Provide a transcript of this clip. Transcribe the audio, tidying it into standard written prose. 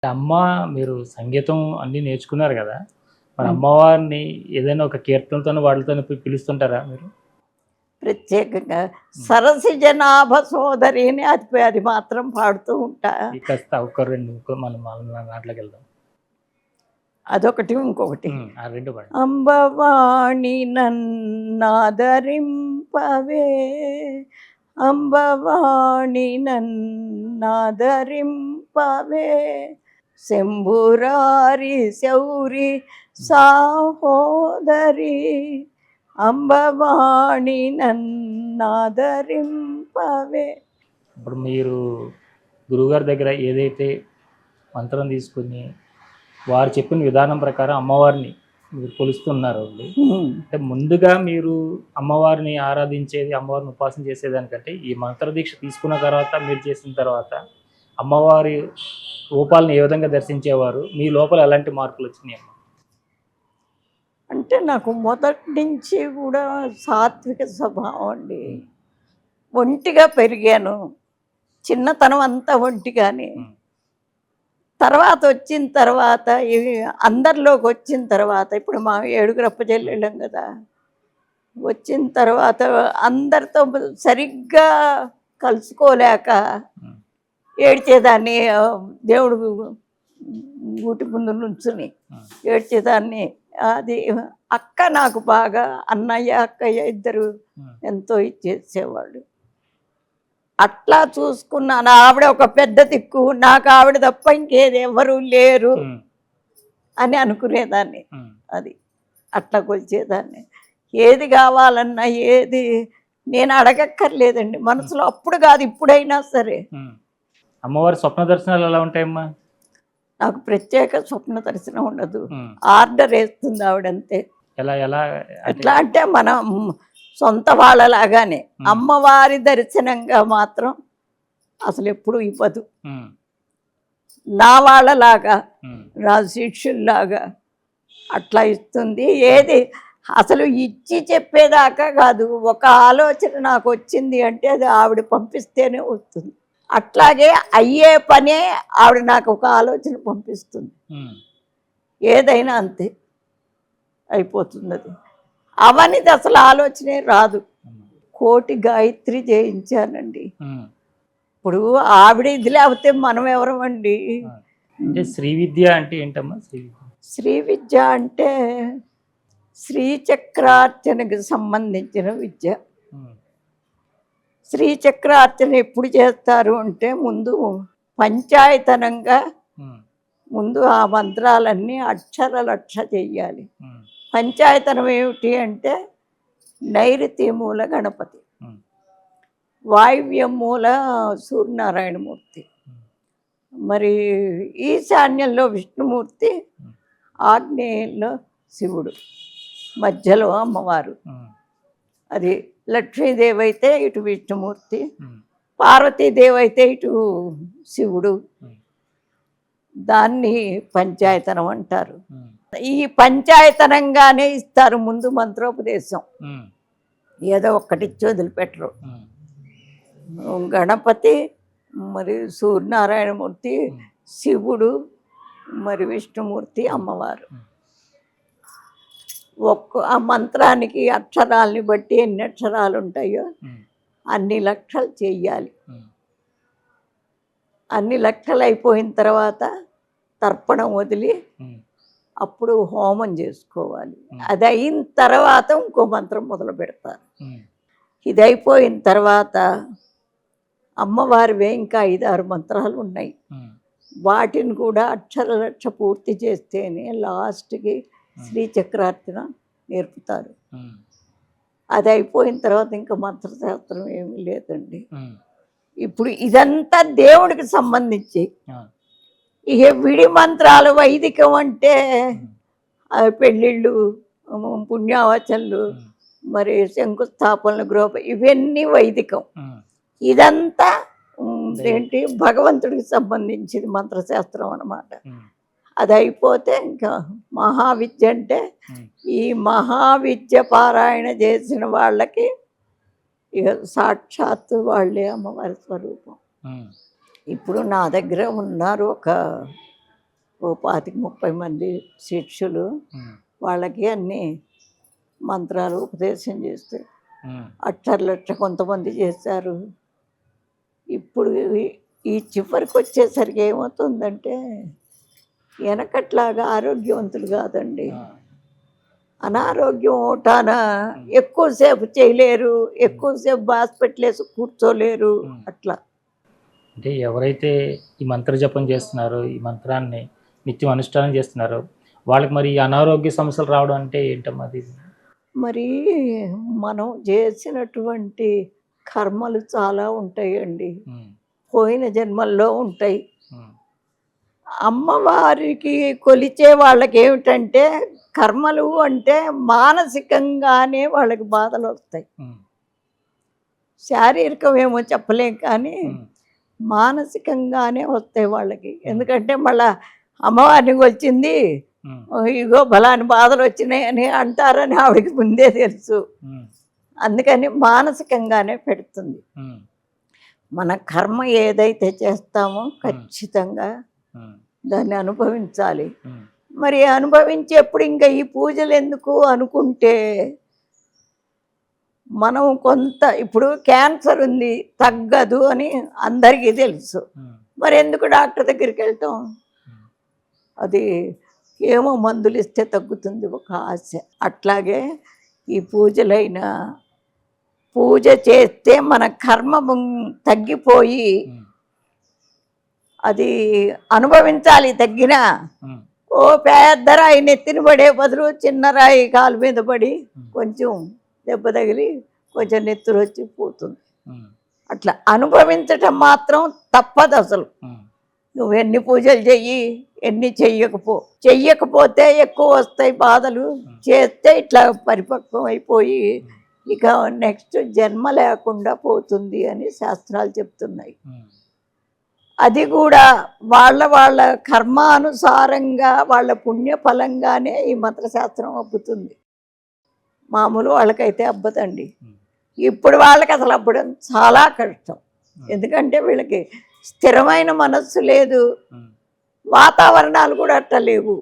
అమ్మ మీరు సంగీతం అన్నీ నేర్చుకున్నారు గదా! మరి హ్మ్. అమ్మవారిని ఏదైనా ఒక కీర్తనలతోని వాటితోని పిలుస్తుంటారా మీరు? ప్రత్యేకంగా హ్మ్. సరసిజనాభ సోదరి అని అది మాత్రం పాడుతూ ఉంటా. ఈ కాస్త ఒక 2 మనం దాంట్లోకెళ్దాం. అదొకటి, ఇంకొకటి. ఆ 2 పాడండి. అంబవాణి నన్నాదరింపవే, అంబవాణి నన్నాదరింపవే, శంభురారి శౌరి సాహోదరి, అంబవాణి నన్నాదరింపవే. ఇప్పుడు మీరు గురువుగారి దగ్గర ఏదైతే మంత్రం తీసుకొని, వారు చెప్పిన విధానం ప్రకారం అమ్మవారిని మీరు కొలుస్తున్నారో అండి. హ్మ్. అంటే ముందుగా మీరు అమ్మవారిని ఆరాధించేది, అమ్మవారిని ఉపాసన చేసేదానికంటే, ఈ మంత్ర దీక్ష తీసుకున్న తర్వాత, మీరు చేసిన తర్వాత అమ్మవారి రూపాలను ఏ విధంగా దర్శించేవారు? మీ లోపల ఎలాంటి మార్పులొచ్చినాయమ్మ? అంటే నాకు మొదటి నుంచి కూడా సాత్విక స్వభావం అండి. హ్మ్. ఒంటిగా పెరిగాను. చిన్నతనం అంతా ఒంటిగానే. హ్మ్. తర్వాత వచ్చిన తర్వాత ఇవి అందరిలోకి వచ్చిన తర్వాత ఇప్పుడు మా ఏడుగురు హ్మ్. అప్పచెల్లెళ్ళం కదా! వచ్చిన తర్వాత అందరితో సరిగ్గా కలుసుకోలేక హ్మ్. ఏడ్చేదాన్ని. దేవుడు గూటి ముందు నుంచుని హ్మ్. ఏడ్చేదాన్ని. అది అక్క నాకు బాగా, అన్నయ్య, అక్కయ్య ఇద్దరు హ్మ్. ఎంతో ఇచ్చేసేవాళ్ళు. అట్లా చూసుకున్నాను. ఆవిడ ఒక పెద్ద దిక్కు. నాకు ఆవిడ తప్ప ఇంకేది ఎవ్వరు లేరు హ్మ్. అని అనుకునేదాన్ని. హ్మ్. అది. అట్లా కొలిచేదాన్ని. ఏది కావాలన్నా ఏది నేను అడగక్కర్లేదండి. మనసులో అప్పుడు కాదు, ఇప్పుడైనా సరే. హ్మ్. అమ్మవారి స్వప్న దర్శనాలు ఎలా ఉంటాయమ్మా? నాకు ప్రత్యేక స్వప్న దర్శనం ఉండదు. హ్మ్. ఆర్డర్ ఏస్తుంది ఆవిడంతే. ఎలా ఎలా అంటే ఎట్లా అంటే మనం సొంత వాళ్ళలాగానే. హ్మ్. అమ్మవారి దర్శనంగా మాత్రం అసలెప్పుడూ ఇవ్వదు. హ్మ్. నా వాళ్ళలాగా, హ్మ్. నా శిష్యుల్లాగా అట్లా ఇస్తుంది. ఏది అసలు ఇచ్చి చెప్పేదాకా కాదు. ఒక ఆలోచన నాకొచ్చింది అంటే అది ఆవిడ పంపిస్తేనే వస్తుంది. అట్లాగే అయ్యే పనే ఆవిడ నాకు ఒక ఆలోచన పంపిస్తుంది. హ్మ్. ఏదైనా అంతే అయిపోతుందది. అవనిది అసలు ఆలోచనే రాదు. హ్మ్. కోటి గాయత్రి జయించానండి. హ్మ్. ఇప్పుడు ఆవిడ ఇది లేకపోతే మనం ఎవరమండి? ఆ! అంటే శ్రీ విద్య అంటే ఏంటమ్మా? శ్రీ విద్య. శ్రీ విద్య అంటే శ్రీచక్రార్చనకు సంబంధించిన విద్య. హ్మ్. శ్రీచక్రార్చన ఎప్పుడు చేస్తారు అంటే ముందు పంచాయతనంగా హ్మ్. ముందు ఆ మంత్రాలన్నీ అక్షరలక్ష చెయ్యాలి. హ్మ్. పంచాయతనం ఏమిటి అంటే నైరుతి మూల గణపతి, హ్మ్. వాయువ్యం మూల సూర్యనారాయణమూర్తి, హ్మ్. మరి ఈశాన్యంలో విష్ణుమూర్తి, హ్మ్. ఆగ్నేయంలో శివుడు, మధ్యలో అమ్మవారు. హ్మ్. అది లక్ష్మీదేవి అయితే ఇటు విష్ణుమూర్తి, హ్మ్. పార్వతీదేవి అయితే ఇటు శివుడు. హ్మ్. దాన్ని పంచాయతనం అంటారు. హ్మ్. ఈ పంచాయతనంగానే ఇస్తారు ముందు మంత్రోపదేశం. హ్మ్. ఏదో ఒక్కటిచ్చి వదిలిపెట్టరు. హ్మ్. గణపతి, మరి సూర్యనారాయణమూర్తి, హ్మ్. శివుడు, మరి విష్ణుమూర్తి, అమ్మవారు. హ్మ్. ఆ మంత్రానికి అక్షరాల్ని బట్టి ఎన్ని అక్షరాలు ఉంటాయో హ్మ్. అన్ని లక్షలు చెయ్యాలి. హ్మ్. అన్ని లక్షలు అయిపోయిన తర్వాత తర్పణం వదిలి హ్మ్. అప్పుడు హోమం చేసుకోవాలి. హ్మ్. అది అయిన తర్వాత ఇంకో మంత్రం మొదలు పెడతారు. హ్మ్. ఇది అయిపోయిన తర్వాత అమ్మవారివే ఇంకా 5, 6 మంత్రాలు ఉన్నాయి. హ్మ్. వాటిని కూడా అక్షరలక్ష పూర్తి చేస్తేనే లాస్ట్కి హ్మ్. శ్రీచక్రార్చన నేర్పుతారు. హ్మ్. అది అయిపోయిన తర్వాత ఇంకా మంత్రశాస్త్రం ఏమీ లేదండి. హ్మ్. ఇప్పుడు ఇదంతా దేవుడికి సంబంధించి. ఆ! ఇక విడి మంత్రాలు వైదికం అంటే హ్మ్. పెళ్ళిళ్ళు, పుణ్యావచనలు, హ్మ్. మరి శంకుస్థాపనలు, గృహ ఇవన్నీ వైదికం. హ్మ్. ఇదంతా దైవం. ఏంటి భగవంతుడికి సంబంధించింది మంత్రశాస్త్రం అన్నమాట. హ్మ్. అది అయిపోతే ఇంకా మహావిద్య అంటే హ్మ్. ఈ మహావిద్య పారాయణ చేసిన వాళ్ళకి ఇక సాక్షాత్తు వాళ్ళే అమ్మవారి స్వరూపం. హ్మ్. ఇప్పుడు నా దగ్గర ఉన్నారు ఒక ఓ 25-30 మంది శిష్యులు. వాళ్ళకి అన్ని మంత్రాలు ఉపదేశం చేస్తే అట్లా కొంతమంది చేశారు. ఇప్పుడు ఈ చివరికి వచ్చేసరికి ఏమవుతుందంటే వెనకట్లాగా ఆరోగ్యవంతులు కాదండి. అనారోగ్యం ఓటాన ఎక్కువసేపు చేయలేరు, ఎక్కువసేపు హాస్పిటల్ వేసి కూర్చోలేరు. అట్లా అంటే ఎవరైతే ఈ మంత్ర జపం చేస్తున్నారో, ఈ మంత్రాన్ని నిత్యం అనుష్ఠానం చేస్తున్నారో వాళ్ళకి మరి ఈ అనారోగ్య సమస్యలు రావడం అంటే ఏంటమ్మా అది? మరి మనం చేసినటువంటి కర్మలు చాలా ఉంటాయండి, పోయిన జన్మల్లో ఉంటాయి. అమ్మవారికి కొలిచే వాళ్ళకి ఏమిటంటే కర్మలు అంటే మానసికంగానే వాళ్ళకి బాధలు వస్తాయి. శారీరకం ఏమో చెప్పలేం, కానీ మానసికంగానే వస్తాయి వాళ్ళకి. ఎందుకంటే మళ్ళా అమ్మవారిని కొలిచింది, ఇగో బలాని బాధలు వచ్చినాయి అని అంటారని ఆవిడకి ముందే తెలుసు. అందుకని మానసికంగానే పెడుతుంది. మన కర్మ ఏదైతే చేస్తామో ఖచ్చితంగా దాన్ని అనుభవించాలి. మరి అనుభవించేప్పుడు ఇంకా ఈ పూజలు ఎందుకు అనుకుంటే, మనం కొంత ఇప్పుడు క్యాన్సర్ ఉంది తగ్గదు అని అందరికీ తెలుసు, మరి ఎందుకు డాక్టర్ దగ్గరికి వెళ్తాం? అది ఏమో మందులు ఇస్తే తగ్గుతుంది ఒక ఆశ. అట్లాగే ఈ పూజలైనా పూజ చేస్తే మన కర్మ తగ్గిపోయి అది అనుభవించాలి. తగ్గినా ఓ పెద్ద రాయి నెత్తిన పడే బదులు చిన్న రాయి కాలు మీద పడి కొంచెం దెబ్బ తగిలి కొంచెం నెత్తురు వచ్చి పోతుంది. అట్లా అనుభవించటం మాత్రం తప్పదు. అసలు నువ్వు ఎన్ని పూజలు చెయ్యి, ఎన్ని చెయ్యకపోతే ఎక్కువ వస్తాయి బాధలు. చేస్తే ఇట్లా పరిపక్వం అయిపోయి ఇక నెక్స్ట్ జన్మ లేకుండా పోతుంది అని శాస్త్రాలు చెప్తున్నాయి. అది కూడా వాళ్ళ కర్మానుసారంగా వాళ్ళ పుణ్య ఫలంగానే ఈ మంత్రశాస్త్రం అబ్బుతుంది. మామూలు వాళ్ళకైతే అబ్బదండి. ఇప్పుడు వాళ్ళకి అసలు అబ్బడం చాలా కష్టం. ఎందుకంటే వీళ్ళకి స్థిరమైన మనస్సు లేదు, వాతావరణాలు కూడా అట్లా లేవు.